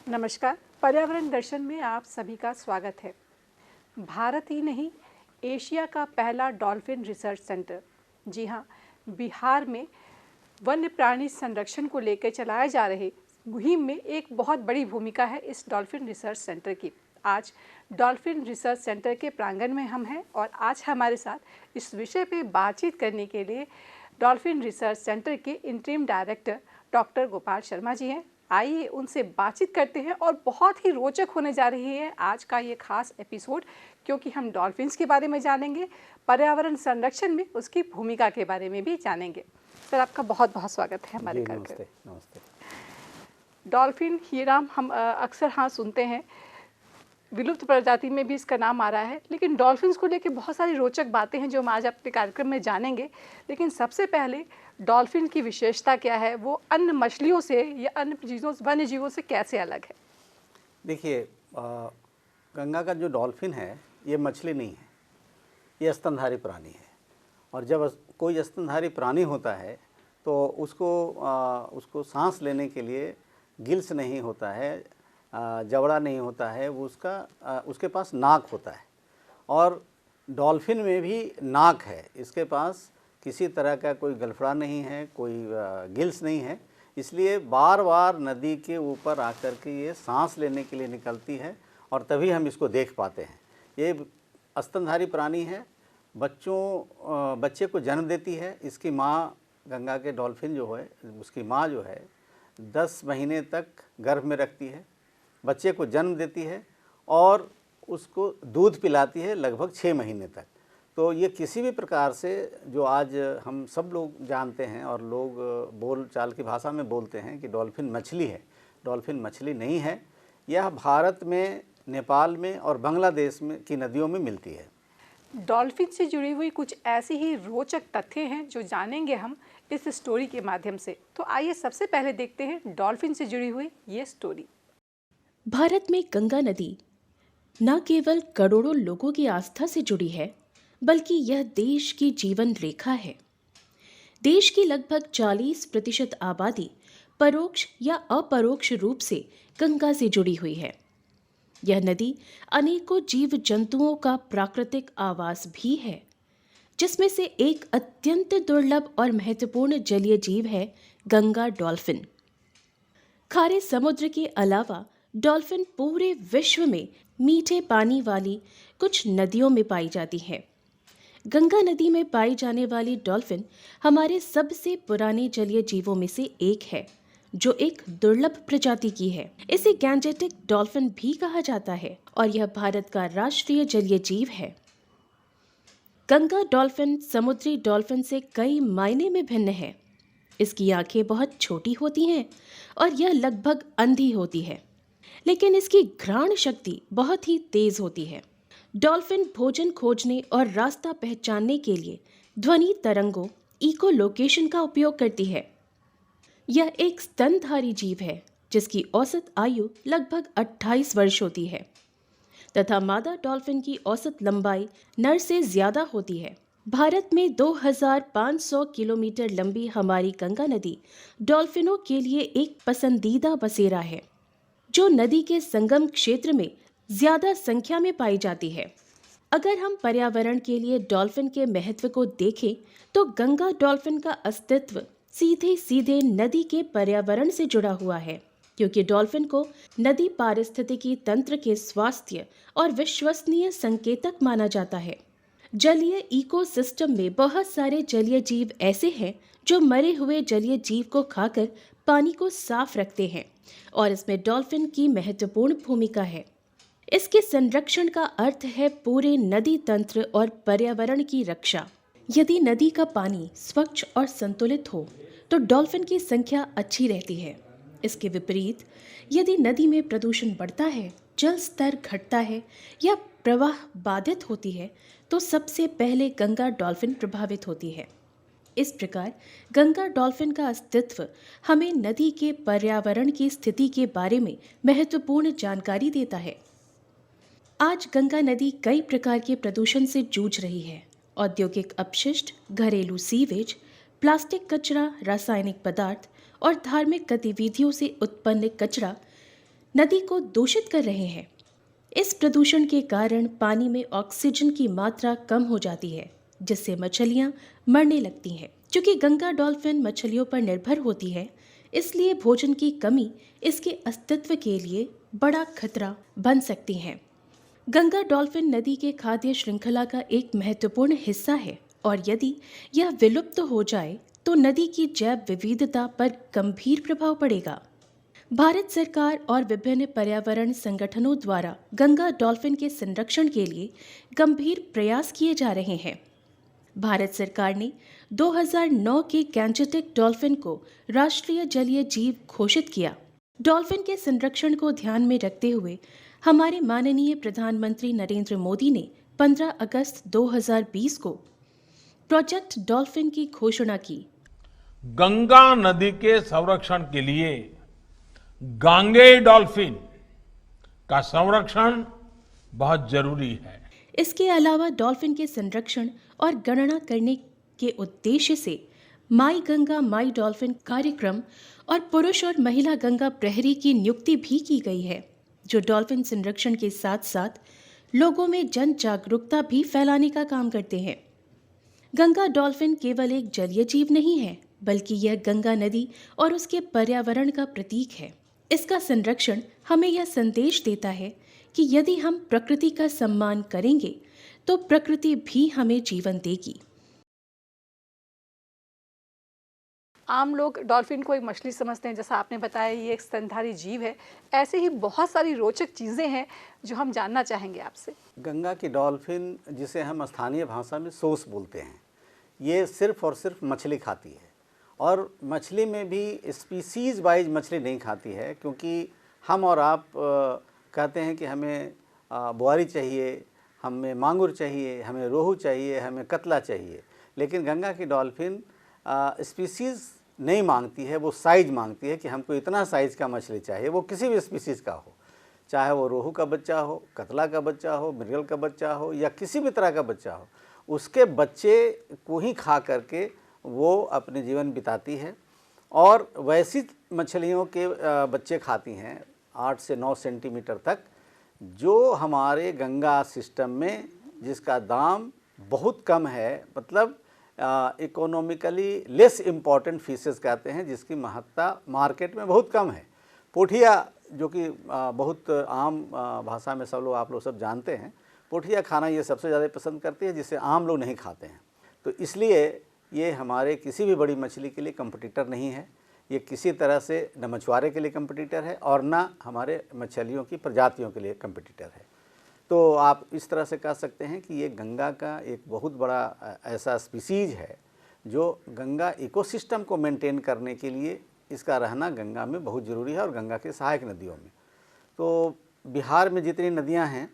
नमस्कार। पर्यावरण दर्शन में आप सभी का स्वागत है। भारत ही नहीं, एशिया का पहला डॉल्फिन रिसर्च सेंटर, जी हाँ, बिहार में वन्य प्राणी संरक्षण को लेकर चलाए जा रहे मुहिम में एक बहुत बड़ी भूमिका है इस डॉल्फिन रिसर्च सेंटर की। आज डॉल्फिन रिसर्च सेंटर के प्रांगण में हम हैं और आज हमारे साथ इस विषय पे बातचीत करने के लिए डॉल्फिन रिसर्च सेंटर के interim director doctor Gopal Sharma ji हैं। आइए उनसे बातचीत करते हैं और बहुत ही रोचक होने जा रही है आज का ये खास एपिसोड, क्योंकि हम डॉल्फिन्स के बारे में जानेंगे, पर्यावरण संरक्षण में उसकी भूमिका के बारे में भी जानेंगे। सर, आपका बहुत बहुत स्वागत है हमारे कार्यक्रम। नमस्ते। नमस्ते। डॉल्फिन हीराम हम अक्सर हाँ सुनते हैं, विलुप्त प्रजाति में भी इसका नाम आ रहा है, लेकिन डॉल्फिन्स को लेकर बहुत सारी रोचक बातें हैं जो हम आज अपने कार्यक्रम में जानेंगे। लेकिन सबसे पहले डॉल्फिन की विशेषता क्या है, वो अन्य मछलियों से या अन्य वन्य जीवों से कैसे अलग है? देखिए, गंगा का जो डॉल्फिन है ये मछली नहीं है, ये स्तनधारी प्राणी है। और जब कोई स्तनधारी प्राणी होता है तो उसको सांस लेने के लिए गिल्स नहीं होता है, जबड़ा नहीं होता है, वो उसके पास नाक होता है। और डॉल्फिन में भी नाक है, इसके पास किसी तरह का कोई गलफड़ा नहीं है, कोई गिल्स नहीं है, इसलिए बार बार नदी के ऊपर आकर के ये सांस लेने के लिए निकलती है और तभी हम इसको देख पाते हैं। ये स्तनधारी प्राणी है, बच्चे को जन्म देती है। इसकी माँ, गंगा के डॉल्फिन जो है, उसकी माँ जो है 10 महीने तक गर्भ में रखती है, बच्चे को जन्म देती है और उसको दूध पिलाती है लगभग 6 महीने तक। तो ये किसी भी प्रकार से जो आज हम सब लोग जानते हैं और लोग बोल चाल की भाषा में बोलते हैं कि डॉल्फिन मछली है, डॉल्फिन मछली नहीं है। यह भारत में, नेपाल में और बांग्लादेश में की नदियों में मिलती है। डॉल्फिन से जुड़ी हुई कुछ ऐसी ही रोचक तथ्य हैं जो जानेंगे हम इस स्टोरी के माध्यम से। तो आइए सबसे पहले देखते हैं डॉल्फिन से जुड़ी हुई ये स्टोरी। भारत में गंगा नदी न केवल करोड़ों लोगों की आस्था से जुड़ी है, बल्कि यह देश की जीवन रेखा है। देश की लगभग 40% आबादी परोक्ष या अपरोक्ष रूप से गंगा से जुड़ी हुई है। यह नदी अनेकों जीव जंतुओं का प्राकृतिक आवास भी है, जिसमें से एक अत्यंत दुर्लभ और महत्वपूर्ण जलीय जीव है गंगा डॉल्फिन। खारे समुद्र के अलावा डॉल्फिन पूरे विश्व में मीठे पानी वाली कुछ नदियों में पाई जाती है। गंगा नदी में पाई जाने वाली डॉल्फिन हमारे सबसे पुराने जलीय जीवों में से एक है, जो एक दुर्लभ प्रजाति की है। इसे गैंजेटिक डॉल्फिन भी कहा जाता है और यह भारत का राष्ट्रीय जलीय जीव है। गंगा डॉल्फिन समुद्री डॉल्फिन से कई मायने में भिन्न है। इसकी आंखें बहुत छोटी होती हैं और यह लगभग अंधी होती है, लेकिन इसकी घ्राण शक्ति बहुत ही तेज होती है। डॉल्फिन भोजन खोजने और रास्ता पहचानने के लिए ध्वनि तरंगों इकोलोकेशन का उपयोग करती है। यह एक स्तनधारी जीव है जिसकी औसत आयु लगभग 28 वर्ष होती है तथा मादा डॉल्फिन की औसत लंबाई नर से ज्यादा होती है। भारत में 2500 किलोमीटर लंबी हमारी गंगा नदी डॉल्फिनों के लिए एक पसंदीदा बसेरा है, जो नदी के संगम क्षेत्र में ज्यादा संख्या में पाई जाती है। अगर हम पर्यावरण के लिए डॉल्फिन के महत्व को देखें तो गंगा डॉल्फिन का अस्तित्व सीधे सीधे नदी के पर्यावरण से जुड़ा हुआ है, क्योंकि डॉल्फिन को नदी पारिस्थितिकी तंत्र के स्वास्थ्य और विश्वसनीय संकेतक माना जाता है। जलीय इकोसिस्टम में बहुत सारे जलीय जीव ऐसे हैं जो मरे हुए जलीय जीव को खाकर पानी को साफ रखते हैं और इसमें डॉल्फिन की महत्वपूर्ण भूमिका है। इसके संरक्षण का अर्थ है पूरे नदी तंत्र और पर्यावरण की रक्षा। यदि नदी का पानी स्वच्छ और संतुलित हो तो डॉल्फिन की संख्या अच्छी रहती है। इसके विपरीत यदि नदी में प्रदूषण बढ़ता है, जल स्तर घटता है या प्रवाह बाधित होती है तो सबसे पहले गंगा डॉल्फिन प्रभावित होती है। इस प्रकार गंगा डॉल्फिन का अस्तित्व हमें नदी के पर्यावरण की स्थिति के बारे में महत्वपूर्ण जानकारी देता है। आज गंगा नदी कई प्रकार के प्रदूषण से जूझ रही है। औद्योगिक अपशिष्ट, घरेलू सीवेज, प्लास्टिक कचरा, रासायनिक पदार्थ और धार्मिक गतिविधियों से उत्पन्न कचरा नदी को दूषित कर रहे हैं। इस प्रदूषण के कारण पानी में ऑक्सीजन की मात्रा कम हो जाती है, जिससे मछलियां मरने लगती हैं। क्योंकि गंगा डॉल्फिन मछलियों पर निर्भर होती है, इसलिए भोजन की कमी इसके अस्तित्व के लिए बड़ा खतरा बन सकती है। गंगा डॉल्फिन नदी के खाद्य श्रृंखला का एक महत्वपूर्ण हिस्सा है और यदि यह विलुप्त हो जाए तो नदी की जैव विविधता पर गंभीर प्रभाव पड़ेगा। भारत सरकार और विभिन्न पर्यावरण संगठनों द्वारा गंगा डॉल्फिन के संरक्षण के लिए गंभीर प्रयास किए जा रहे हैं। भारत सरकार ने 2009 के गैंजेटिक डॉल्फिन को राष्ट्रीय जलीय जीव घोषित किया। डॉल्फिन के संरक्षण को ध्यान में रखते हुए हमारे माननीय प्रधानमंत्री नरेंद्र मोदी ने 15 अगस्त 2020 को प्रोजेक्ट डॉल्फिन की घोषणा की। गंगा नदी के संरक्षण के लिए गांगे डॉल्फिन का संरक्षण बहुत जरूरी है। इसके अलावा डॉल्फिन के संरक्षण और गणना करने के उद्देश्य से माई गंगा माई डॉल्फिन कार्यक्रम और पुरुष और महिला गंगा प्रहरी की नियुक्ति भी की गई है, जो डॉल्फिन संरक्षण के साथ साथ लोगों में जन जागरूकता भी फैलाने का काम करते हैं। गंगा डॉल्फिन केवल एक जलीय जीव नहीं है, बल्कि यह गंगा नदी और उसके पर्यावरण का प्रतीक है। इसका संरक्षण हमें यह संदेश देता है कि यदि हम प्रकृति का सम्मान करेंगे तो प्रकृति भी हमें जीवन देगी। आम लोग डॉल्फिन को एक मछली समझते हैं, जैसा आपने बताया ये एक स्तनधारी जीव है। ऐसे ही बहुत सारी रोचक चीज़ें हैं जो हम जानना चाहेंगे आपसे। गंगा की डॉल्फिन, जिसे हम स्थानीय भाषा में सोस बोलते हैं, ये सिर्फ और सिर्फ मछली खाती है और मछली में भी स्पीसीज़ वाइज मछली नहीं खाती है, क्योंकि हम और आप कहते हैं कि हमें बुआरी चाहिए, हमें मांगुर चाहिए, हमें रोहू चाहिए, हमें कतला चाहिए, लेकिन गंगा की डॉल्फिन स्पीसीज़ नहीं मांगती है, वो साइज़ मांगती है कि हमको इतना साइज़ का मछली चाहिए, वो किसी भी स्पीसीज़ का हो, चाहे वो रोहू का बच्चा हो, कतला का बच्चा हो, मृगल का बच्चा हो या किसी भी तरह का बच्चा हो, उसके बच्चे को ही खा करके वो अपने जीवन बिताती है। और वैसी मछलियों के बच्चे खाती हैं 8 से 9 सेंटीमीटर तक, जो हमारे गंगा सिस्टम में जिसका दाम बहुत कम है, मतलब इकोनॉमिकली लेस इम्पॉर्टेंट फिशेस कहते हैं, जिसकी महत्ता मार्केट में बहुत कम है। पोठिया, जो कि बहुत आम भाषा में आप लोग सब जानते हैं, पोठिया खाना ये सबसे ज़्यादा पसंद करती है, जिसे आम लोग नहीं खाते हैं। तो इसलिए ये हमारे किसी भी बड़ी मछली के लिए कंपटीटर नहीं है। ये किसी तरह से न मछुआरे के लिए कंपटीटर है और ना हमारे मछलियों की प्रजातियों के लिए कंपटीटर है। तो आप इस तरह से कह सकते हैं कि ये गंगा का एक बहुत बड़ा ऐसा स्पीसीज है जो गंगा इकोसिस्टम को मेंटेन करने के लिए, इसका रहना गंगा में बहुत ज़रूरी है और गंगा के सहायक नदियों में। तो बिहार में जितनी नदियां हैं,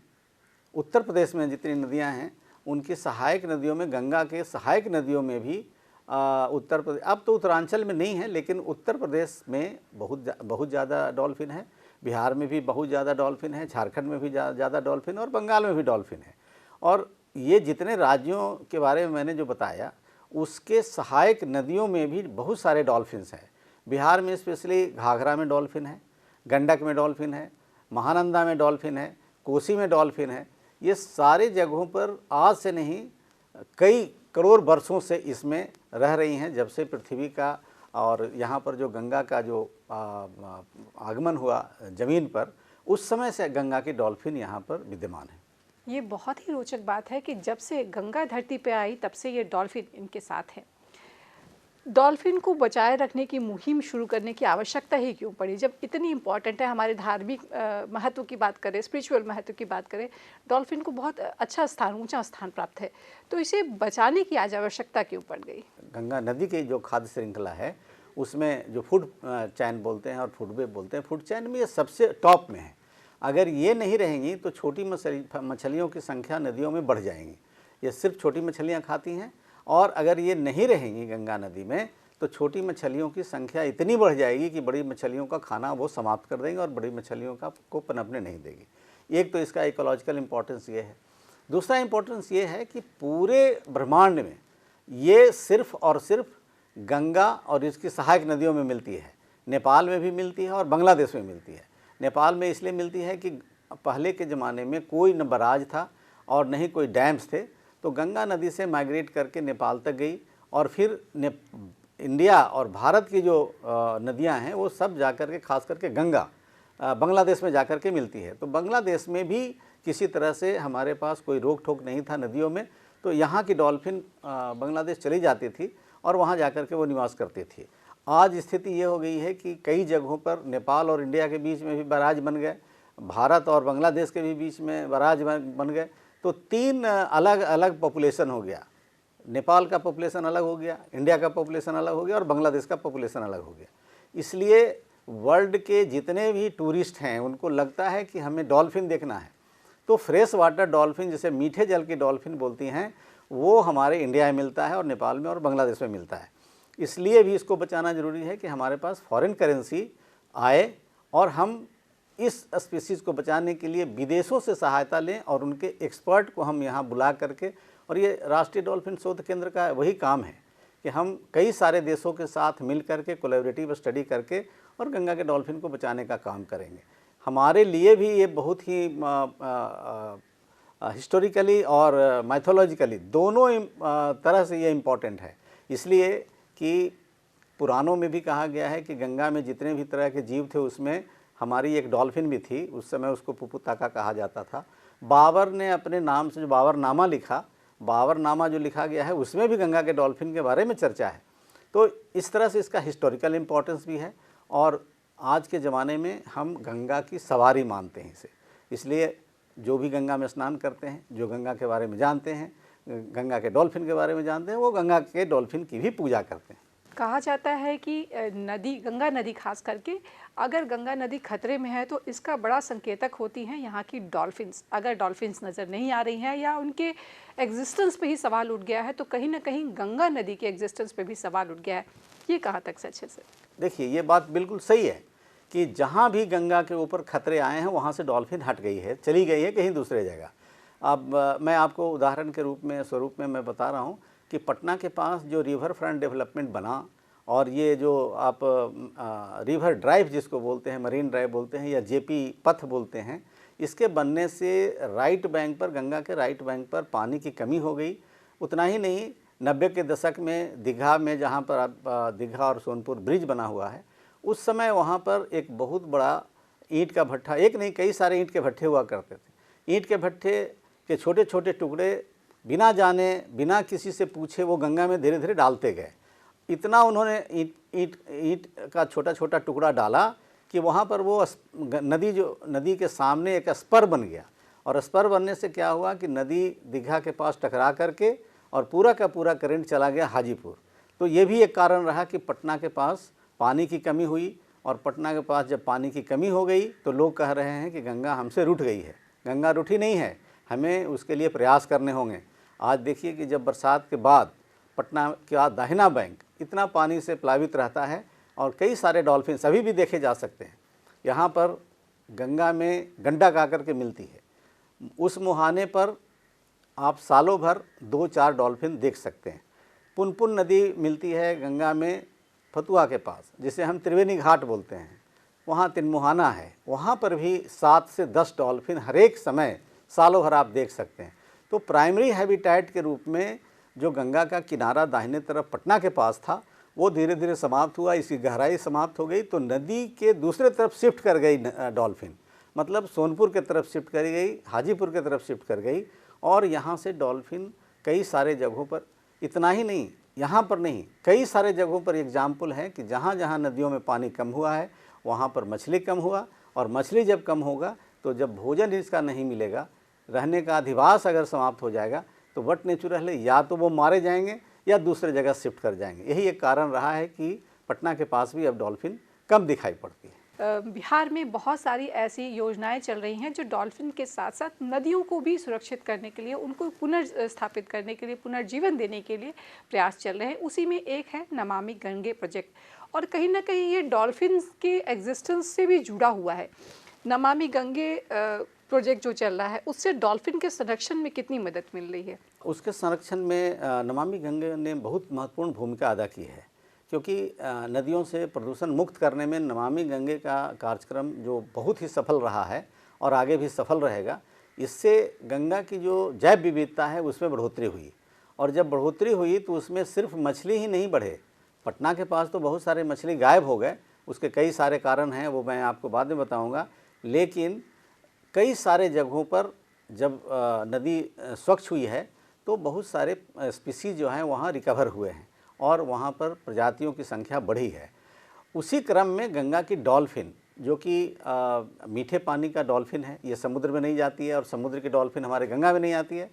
उत्तर प्रदेश में जितनी नदियां हैं, उनकी सहायक नदियों में, गंगा के सहायक नदियों में भी उत्तर प्रदेश, अब तो उत्तरांचल में नहीं है, लेकिन उत्तर प्रदेश में बहुत ज़्यादा डॉल्फिन है, बिहार में भी बहुत ज़्यादा डॉल्फिन है, झारखंड में भी ज़्यादा डॉल्फिन और बंगाल में भी डॉल्फिन है। और ये जितने राज्यों के बारे में मैंने जो बताया, उसके सहायक नदियों में भी बहुत सारे डॉल्फिन्स हैं। बिहार में स्पेशली घाघरा में डॉल्फिन है, गंडक में डॉल्फिन है, महानंदा में डॉल्फिन है, कोसी में डॉल्फिन है। ये सारे जगहों पर आज से नहीं, कई करोड़ वर्षों से इसमें रह रही हैं। जब से पृथ्वी का और यहाँ पर जो गंगा का जो आगमन हुआ ज़मीन पर, उस समय से गंगा की डॉल्फिन यहाँ पर विद्यमान है। ये बहुत ही रोचक बात है कि जब से गंगा धरती पे आई तब से ये डॉल्फिन इनके साथ है। डॉल्फिन को बचाए रखने की मुहिम शुरू करने की आवश्यकता ही क्यों पड़ी, जब इतनी इम्पॉर्टेंट है? हमारे धार्मिक महत्व की बात करें, स्पिरिचुअल महत्व की बात करें, डॉल्फिन को बहुत अच्छा स्थान, ऊंचा स्थान प्राप्त है, तो इसे बचाने की आज आवश्यकता क्यों पड़ गई? गंगा नदी की जो खाद्य श्रृंखला है, उसमें जो फूड चैन बोलते हैं और फूड वेब बोलते हैं, फूड चैन में ये सबसे टॉप में है। अगर ये नहीं रहेंगी तो छोटी मछलियों की संख्या नदियों में बढ़ जाएंगी। ये सिर्फ छोटी मछलियाँ खाती हैं, और अगर ये नहीं रहेंगी गंगा नदी में तो छोटी मछलियों की संख्या इतनी बढ़ जाएगी कि बड़ी मछलियों का खाना वो समाप्त कर देंगे और बड़ी मछलियों को पनपने नहीं देगी। एक तो इसका इकोलॉजिकल इम्पोर्टेंस ये है। दूसरा इम्पोर्टेंस ये है कि पूरे ब्रह्मांड में ये सिर्फ और सिर्फ गंगा और इसकी सहायक नदियों में मिलती है। नेपाल में भी मिलती है और बांग्लादेश में मिलती है, नेपाल में इसलिए मिलती है कि पहले के ज़माने में कोई न बराज था और न ही कोई डैम्स थे, तो गंगा नदी से माइग्रेट करके नेपाल तक गई और फिर इंडिया और भारत की जो नदियां हैं वो सब जाकर के, खास करके गंगा बांग्लादेश में जाकर के मिलती है। तो बांग्लादेश में भी किसी तरह से हमारे पास कोई रोक ठोक नहीं था नदियों में, तो यहाँ की डॉल्फिन बांग्लादेश चली जाती थी और वहाँ जाकर के वो निवास करती थी। आज स्थिति ये हो गई है कि कई जगहों पर नेपाल और इंडिया के बीच में भी बराज बन गए, भारत और बांग्लादेश के भी बीच में बराज बन गए, तो 3 अलग अलग पॉपुलेशन हो गया। नेपाल का पॉपुलेशन अलग हो गया, इंडिया का पॉपुलेशन अलग हो गया और बांग्लादेश का पॉपुलेशन अलग हो गया। इसलिए वर्ल्ड के जितने भी टूरिस्ट हैं उनको लगता है कि हमें डॉल्फिन देखना है, तो फ्रेश वाटर डॉल्फिन, जिसे मीठे जल की डॉल्फिन बोलती हैं, वो हमारे इंडिया में मिलता है और नेपाल में और बांग्लादेश में मिलता है। इसलिए भी इसको बचाना ज़रूरी है कि हमारे पास फॉरेन करेंसी आए और हम इस स्पीसीज़ को बचाने के लिए विदेशों से सहायता लें और उनके एक्सपर्ट को हम यहाँ बुला करके, और ये राष्ट्रीय डॉल्फिन शोध केंद्र का वही काम है कि हम कई सारे देशों के साथ मिल करके कोलैबोरेटिव स्टडी करके और गंगा के डॉल्फिन को बचाने का काम करेंगे। हमारे लिए भी ये बहुत ही हिस्टोरिकली और माइथोलॉजिकली दोनों तरह से ये इम्पॉर्टेंट है, इसलिए कि पुराणों में भी कहा गया है कि गंगा में जितने भी तरह के जीव थे उसमें हमारी एक डॉल्फिन भी थी। उस समय उसको पुपुताका कहा जाता था। बाबर ने अपने नाम से जो बाबरनामा लिखा, बाबरनामा जो लिखा गया है उसमें भी गंगा के डॉल्फिन के बारे में चर्चा है। तो इस तरह से इसका हिस्टोरिकल इम्पोर्टेंस भी है और आज के ज़माने में हम गंगा की सवारी मानते हैं इसे। इसलिए जो भी गंगा में स्नान करते हैं, जो गंगा के बारे में जानते हैं, गंगा के डॉल्फिन के बारे में जानते हैं, वो गंगा के डॉल्फिन की भी पूजा करते हैं। कहा जाता है कि नदी, गंगा नदी खास करके, अगर गंगा नदी खतरे में है तो इसका बड़ा संकेतक होती हैं यहाँ की डॉल्फिन्स। अगर डॉल्फिन्स नज़र नहीं आ रही हैं या उनके एग्जिस्टेंस पे ही सवाल उठ गया है तो कहीं ना कहीं गंगा नदी के एग्जिस्टेंस पे भी सवाल उठ गया है। ये कहाँ तक सच है सर? देखिए, ये बात बिल्कुल सही है कि जहाँ भी गंगा के ऊपर खतरे आए हैं वहाँ से डॉल्फिन हट गई है, चली गई है कहीं दूसरे जगह। अब मैं आपको उदाहरण के स्वरूप में मैं बता रहा हूँ कि पटना के पास जो रिवर फ्रंट डेवलपमेंट बना और ये जो आप रिवर ड्राइव जिसको बोलते हैं, मरीन ड्राइव बोलते हैं या जेपी पथ बोलते हैं, इसके बनने से राइट बैंक पर, गंगा के राइट बैंक पर पानी की कमी हो गई। उतना ही नहीं, 90 के दशक में दीघा में, जहाँ पर दीघा और सोनपुर ब्रिज बना हुआ है, उस समय वहाँ पर एक बहुत बड़ा ईंट का भट्ठा, एक नहीं कई सारे ईंट के भट्ठे हुआ करते थे। ईंट के भट्ठे के छोटे छोटे टुकड़े बिना जाने, बिना किसी से पूछे वो गंगा में धीरे धीरे डालते गए। इतना उन्होंने ईंट का छोटा छोटा टुकड़ा डाला कि वहाँ पर वो नदी के सामने एक स्पर बन गया। और स्पर बनने से क्या हुआ कि नदी दीघा के पास टकरा करके और पूरा का पूरा करंट चला गया हाजीपुर। तो ये भी एक कारण रहा कि पटना के पास पानी की कमी हुई, और पटना के पास जब पानी की कमी हो गई तो लोग कह रहे हैं कि गंगा हमसे रूठ गई है। गंगा रूठी नहीं है, हमें उसके लिए प्रयास करने होंगे। आज देखिए कि जब बरसात के बाद पटना का दाहिना बैंक इतना पानी से प्लावित रहता है और कई सारे डॉल्फिन अभी भी देखे जा सकते हैं। यहाँ पर गंगा में गंडक आकर के मिलती है, उस मुहाने पर आप सालों भर 2-4 डॉल्फिन देख सकते हैं। पुनपुन नदी मिलती है गंगा में फतुहा के पास, जिसे हम त्रिवेणी घाट बोलते हैं, वहाँ तिनमुहाना है, वहाँ पर भी 7 से 10 डॉल्फिन हर एक समय सालों भर आप देख सकते हैं। तो प्राइमरी हैबिटेट के रूप में जो गंगा का किनारा दाहिने तरफ पटना के पास था वो धीरे धीरे समाप्त हुआ, इसकी गहराई समाप्त हो गई, तो नदी के दूसरे तरफ शिफ्ट कर गई डॉल्फिन, मतलब सोनपुर के तरफ शिफ्ट कर गई, हाजीपुर के तरफ शिफ्ट कर गई। और यहाँ से डॉल्फिन कई सारे जगहों पर, इतना ही नहीं, यहाँ पर नहीं, कई सारे जगहों पर एग्जाम्पल है कि जहाँ जहाँ नदियों में पानी कम हुआ है वहाँ पर मछली कम हुआ, और मछली जब कम होगा तो जब भोजन इसका नहीं मिलेगा, रहने का अधिवास अगर समाप्त हो जाएगा, तो वट नेचुरल है, या तो वो मारे जाएंगे या दूसरे जगह शिफ्ट कर जाएंगे। यही एक कारण रहा है कि पटना के पास भी अब डॉल्फिन कम दिखाई पड़ती है। बिहार में बहुत सारी ऐसी योजनाएं चल रही हैं जो डॉल्फिन के साथ साथ नदियों को भी सुरक्षित करने के लिए, उनको पुनर्स्थापित करने के लिए, पुनर्जीवन देने के लिए प्रयास चल रहे हैं। उसी में एक है नमामि गंगे प्रोजेक्ट, और कहीं ना कहीं ये डॉल्फिन के एग्जिस्टेंस से भी जुड़ा हुआ है। नमामि गंगे प्रोजेक्ट जो चल रहा है उससे डॉल्फिन के संरक्षण में कितनी मदद मिल रही है? उसके संरक्षण में नमामि गंगे ने बहुत महत्वपूर्ण भूमिका अदा की है, क्योंकि नदियों से प्रदूषण मुक्त करने में नमामि गंगे का कार्यक्रम जो बहुत ही सफल रहा है और आगे भी सफल रहेगा, इससे गंगा की जो जैव विविधता है उसमें बढ़ोतरी हुई। और जब बढ़ोतरी हुई तो उसमें सिर्फ मछली ही नहीं बढ़े, पटना के पास तो बहुत सारे मछली गायब हो गए। उसके कई सारे कारण हैं, वो मैं आपको बाद में बताऊंगा। लेकिन कई सारे जगहों पर जब नदी स्वच्छ हुई है तो बहुत सारे स्पीसीज जो हैं वहाँ रिकवर हुए हैं और वहाँ पर प्रजातियों की संख्या बढ़ी है। उसी क्रम में गंगा की डॉल्फिन, जो कि मीठे पानी का डॉल्फिन है, ये समुद्र में नहीं जाती है और समुद्र की डॉल्फिन हमारे गंगा में नहीं आती है,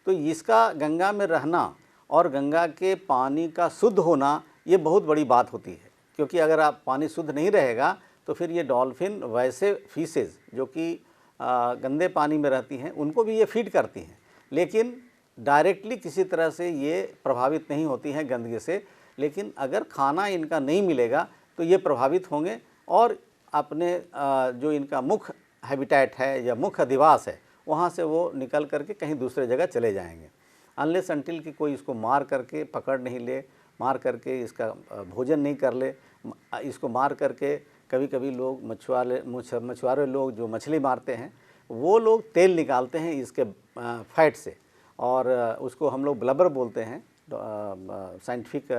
तो इसका गंगा में रहना और गंगा के पानी का शुद्ध होना ये बहुत बड़ी बात होती है। क्योंकि अगर आप पानी शुद्ध नहीं रहेगा तो फिर ये डॉल्फिन वैसे फिशेज़ जो कि गंदे पानी में रहती हैं उनको भी ये फीड करती हैं, लेकिन डायरेक्टली किसी तरह से ये प्रभावित नहीं होती हैं गंदगी से। लेकिन अगर खाना इनका नहीं मिलेगा तो ये प्रभावित होंगे और अपने जो इनका मुख्य हैबिटेट है या मुख्य अधिवास है वहाँ से वो निकल करके कहीं दूसरे जगह चले जाएंगे, अनलेस अनटिल कि कोई इसको मार करके पकड़ नहीं ले, मार करके इसका भोजन नहीं कर ले। इसको मार करके कभी कभी लोग मछुआरे लोग जो मछली मारते हैं वो लोग तेल निकालते हैं इसके फैट से, और उसको हम लोग ब्लबर बोलते हैं साइंटिफिक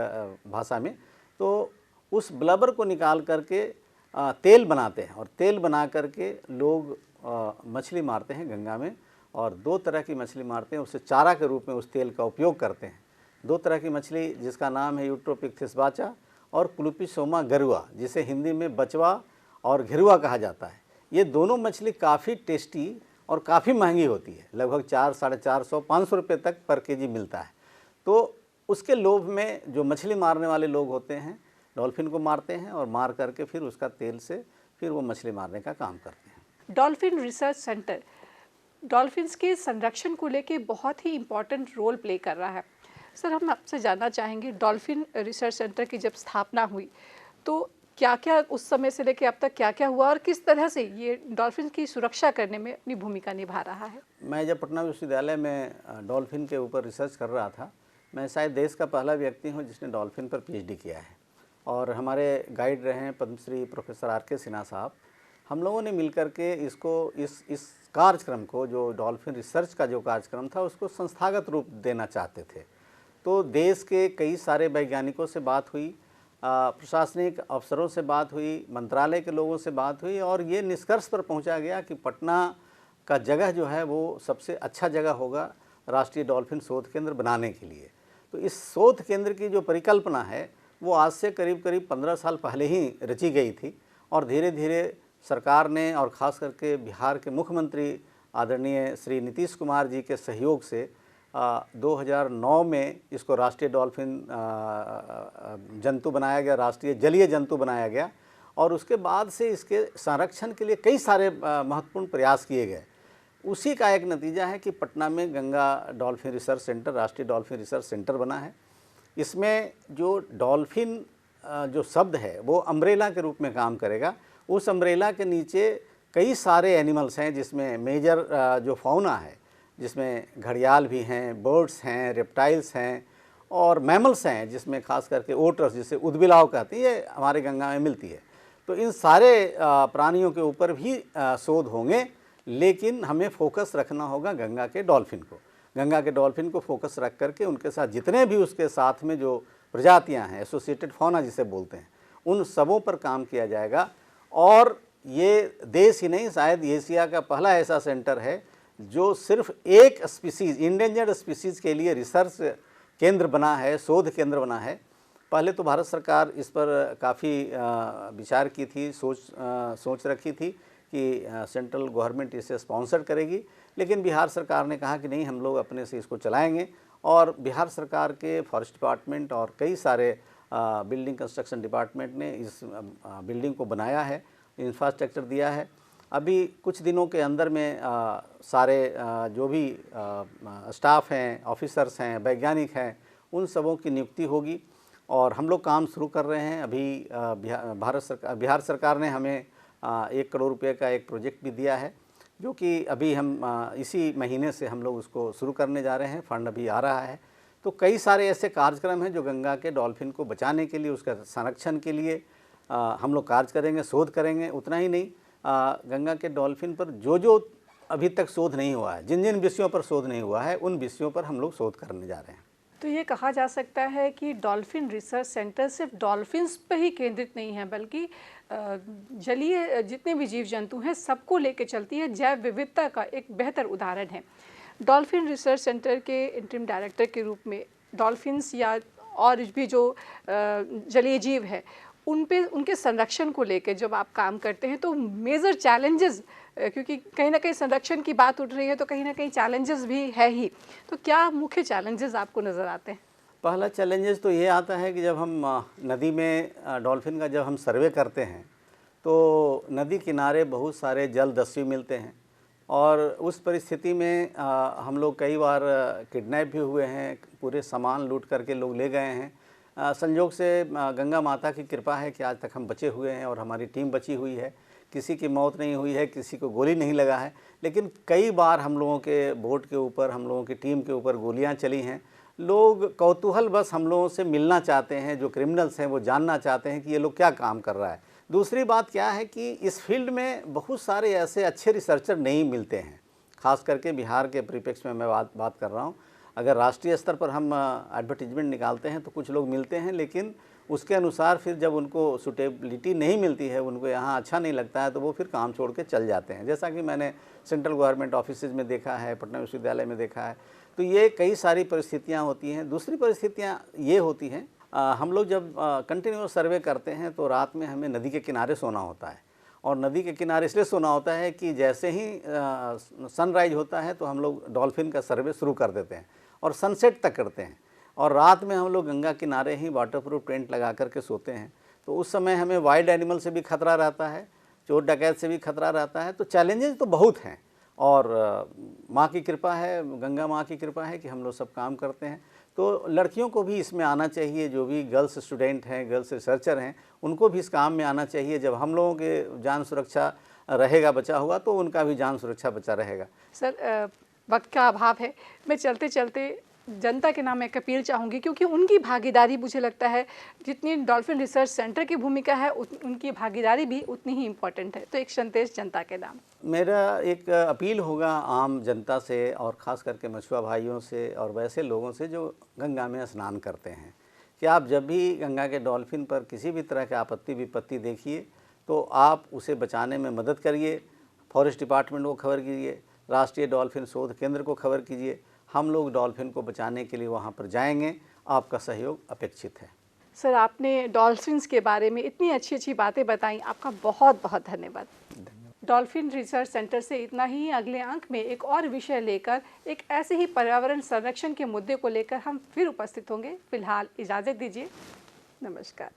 भाषा में। तो उस ब्लबर को निकाल करके तेल बनाते हैं और तेल बना करके लोग मछली मारते हैं गंगा में। और दो तरह की मछली मारते हैं, उससे चारा के रूप में उस तेल का उपयोग करते हैं। दो तरह की मछली जिसका नाम है यूट्रोपिक्थिस बाचा और क्लूपीसोमा गरुआ, जिसे हिंदी में बचवा और घिरुआ कहा जाता है। ये दोनों मछली काफ़ी टेस्टी और काफ़ी महंगी होती है, लगभग 400-450-500 रुपये तक पर केजी मिलता है। तो उसके लोभ में जो मछली मारने वाले लोग होते हैं डॉल्फिन को मारते हैं और मार करके फिर उसका तेल से फिर वो मछली मारने का काम करते हैं। डॉल्फिन रिसर्च सेंटर डॉल्फिन्स के संरक्षण को लेके बहुत ही इम्पॉर्टेंट रोल प्ले कर रहा है। सर, हम आपसे जानना चाहेंगे, डॉल्फिन रिसर्च सेंटर की जब स्थापना हुई तो क्या क्या उस समय से लेके अब तक क्या क्या हुआ और किस तरह से ये डॉल्फिन की सुरक्षा करने में अपनी भूमिका निभा रहा है? मैं जब पटना विश्वविद्यालय में डॉल्फिन के ऊपर रिसर्च कर रहा था, मैं शायद देश का पहला व्यक्ति हूँ जिसने डॉल्फिन पर PhD किया है। और हमारे गाइड रहे हैं पद्मश्री प्रोफेसर R.K. सिन्हा साहब। हम लोगों ने मिलकर के इसको इस कार्यक्रम को, जो डॉल्फिन रिसर्च का जो कार्यक्रम था, उसको संस्थागत रूप देना चाहते थे। तो देश के कई सारे वैज्ञानिकों से बात हुई, प्रशासनिक अफसरों से बात हुई, मंत्रालय के लोगों से बात हुई और ये निष्कर्ष पर पहुंचा गया कि पटना का जगह जो है वो सबसे अच्छा जगह होगा राष्ट्रीय डॉल्फिन शोध केंद्र बनाने के लिए। तो इस शोध केंद्र की जो परिकल्पना है वो आज से करीब 15 साल पहले ही रची गई थी और धीरे धीरे सरकार ने और ख़ास करके बिहार के मुख्यमंत्री आदरणीय श्री नीतीश कुमार जी के सहयोग से 2009 में इसको राष्ट्रीय डॉल्फिन जंतु बनाया गया, राष्ट्रीय जलीय जंतु बनाया गया। और उसके बाद से इसके संरक्षण के लिए कई सारे महत्वपूर्ण प्रयास किए गए। उसी का एक नतीजा है कि पटना में गंगा डॉल्फिन रिसर्च सेंटर, राष्ट्रीय डॉल्फिन रिसर्च सेंटर बना है। इसमें जो डॉल्फिन जो शब्द है वो अम्ब्रेला के रूप में काम करेगा। उस अम्ब्रेला के नीचे कई सारे एनिमल्स हैं, जिसमें मेजर जो फौना है, जिसमें घड़ियाल भी हैं, बर्ड्स हैं, रेप्टाइल्स हैं और मैमल्स हैं, जिसमें खास करके ओटर्स, जिसे उदबिलाव कहते हैं, ये हमारे गंगा में मिलती है। तो इन सारे प्राणियों के ऊपर भी शोध होंगे, लेकिन हमें फोकस रखना होगा गंगा के डॉल्फिन को। गंगा के डॉल्फिन को फोकस रख करके उनके साथ जितने भी उसके साथ में जो प्रजातियां हैं, एसोसिएटेड फौना जिसे बोलते हैं, उन सबों पर काम किया जाएगा। और ये देश ही नहीं, शायद एशिया का पहला ऐसा सेंटर है जो सिर्फ एक स्पीसीज़, इंडेंजर्ड स्पीसीज़ के लिए रिसर्च केंद्र बना है, शोध केंद्र बना है। पहले तो भारत सरकार इस पर काफ़ी विचार की थी, सोच रखी थी कि सेंट्रल गवर्नमेंट इसे स्पॉन्सर करेगी, लेकिन बिहार सरकार ने कहा कि नहीं, हम लोग अपने से इसको चलाएंगे। और बिहार सरकार के फॉरेस्ट डिपार्टमेंट और कई सारे बिल्डिंग कंस्ट्रक्शन डिपार्टमेंट ने इस बिल्डिंग को बनाया है, इंफ्रास्ट्रक्चर दिया है। अभी कुछ दिनों के अंदर में सारे जो भी स्टाफ हैं, ऑफिसर्स हैं, वैज्ञानिक हैं, उन सबों की नियुक्ति होगी और हम लोग काम शुरू कर रहे हैं। अभी बिहार सरकार ने हमें 1 करोड़ रुपए का एक प्रोजेक्ट भी दिया है, जो कि अभी हम इसी महीने से हम लोग उसको शुरू करने जा रहे हैं। फंड अभी आ रहा है। तो कई सारे ऐसे कार्यक्रम हैं जो गंगा के डॉल्फिन को बचाने के लिए, उसका संरक्षण के लिए हम लोग कार्य करेंगे, शोध करेंगे। उतना ही नहीं, गंगा के डॉल्फिन पर जो अभी तक शोध नहीं हुआ है, जिन जिन विषयों पर शोध नहीं हुआ है, उन विषयों पर हम लोग शोध करने जा रहे हैं। तो ये कहा जा सकता है कि डॉल्फिन रिसर्च सेंटर सिर्फ डॉल्फिन्स पर ही केंद्रित नहीं है, बल्कि जलीय जितने भी जीव जंतु हैं सबको लेकर चलती है, जैव विविधता का एक बेहतर उदाहरण है। डॉल्फिन रिसर्च सेंटर के इंटरिम डायरेक्टर के रूप में डॉल्फिन्स या और भी जो जलीय जीव है उनके संरक्षण को लेकर जब आप काम करते हैं तो मेजर चैलेंजेस, क्योंकि कहीं ना कहीं संरक्षण की बात उठ रही है तो कहीं ना कहीं चैलेंजेस भी है ही, तो क्या मुख्य चैलेंजेस आपको नज़र आते हैं? पहला चैलेंजेस तो ये आता है कि जब हम नदी में डॉल्फिन का जब हम सर्वे करते हैं तो नदी किनारे बहुत सारे जलदस्यु मिलते हैं, और उस परिस्थिति में हम लोग कई बार किडनैप भी हुए हैं, पूरे सामान लूट करके लोग ले गए हैं। संयोग से गंगा माता की कृपा है कि आज तक हम बचे हुए हैं और हमारी टीम बची हुई है, किसी की मौत नहीं हुई है, किसी को गोली नहीं लगा है। लेकिन कई बार हम लोगों के बोट के ऊपर, हम लोगों की टीम के ऊपर गोलियां चली हैं। लोग कौतूहल बस हम लोगों से मिलना चाहते हैं, जो क्रिमिनल्स हैं वो जानना चाहते हैं कि ये लोग क्या काम कर रहा है। दूसरी बात क्या है कि इस फील्ड में बहुत सारे ऐसे अच्छे रिसर्चर नहीं मिलते हैं, खास करके बिहार के परिप्रेक्ष्य में मैं बात कर रहा हूँ। अगर राष्ट्रीय स्तर पर हम एडवर्टीजमेंट निकालते हैं तो कुछ लोग मिलते हैं, लेकिन उसके अनुसार फिर जब उनको सूटेबिलिटी नहीं मिलती है, उनको यहाँ अच्छा नहीं लगता है, तो वो फिर काम छोड़ के चल जाते हैं, जैसा कि मैंने सेंट्रल गवर्नमेंट ऑफिसेज में देखा है, पटना विश्वविद्यालय में देखा है। तो ये कई सारी परिस्थितियाँ होती हैं। दूसरी परिस्थितियाँ ये होती हैं, हम लोग जब कंटिन्यूअस सर्वे करते हैं तो रात में हमें नदी के किनारे सोना होता है, और नदी के किनारे इसलिए सोना होता है कि जैसे ही सनराइज होता है तो हम लोग डॉल्फिन का सर्वे शुरू कर देते हैं और सनसेट तक करते हैं, और रात में हम लोग गंगा किनारे ही वाटरप्रूफ टेंट लगा करके सोते हैं। तो उस समय हमें वाइल्ड एनिमल से भी खतरा रहता है, चोर डकैत से भी खतरा रहता है। तो चैलेंजेस तो बहुत हैं, और माँ की कृपा है, गंगा माँ की कृपा है कि हम लोग सब काम करते हैं। तो लड़कियों को भी इसमें आना चाहिए, जो भी गर्ल्स स्टूडेंट हैं, गर्ल्स रिसर्चर हैं, उनको भी इस काम में आना चाहिए। जब हम लोगों के जान सुरक्षा रहेगा बचा हुआ, तो उनका भी जान सुरक्षा बचा रहेगा। सर, वक्त का अभाव है, मैं चलते चलते जनता के नाम एक अपील चाहूँगी, क्योंकि उनकी भागीदारी मुझे लगता है जितनी डॉल्फिन रिसर्च सेंटर की भूमिका है उनकी भागीदारी भी उतनी ही इम्पोर्टेंट है। तो एक संदेश जनता के नाम। मेरा एक अपील होगा आम जनता से, और ख़ास करके मछुआ भाइयों से और वैसे लोगों से जो गंगा में स्नान करते हैं, कि आप जब भी गंगा के डॉल्फिन पर किसी भी तरह की आपत्ति विपत्ति देखिए तो आप उसे बचाने में मदद करिए। फॉरेस्ट डिपार्टमेंट को खबर कीजिए, राष्ट्रीय डॉल्फिन शोध केंद्र को खबर कीजिए। हम लोग डॉल्फिन को बचाने के लिए वहाँ पर जाएंगे, आपका सहयोग अपेक्षित है। सर, आपने डॉल्फिन्स के बारे में इतनी अच्छी अच्छी बातें बताई, आपका बहुत बहुत धन्यवाद। डॉल्फिन रिसर्च सेंटर से इतना ही। अगले अंक में एक और विषय लेकर, एक ऐसे ही पर्यावरण संरक्षण के मुद्दे को लेकर हम फिर उपस्थित होंगे। फिलहाल इजाज़त दीजिए, नमस्कार।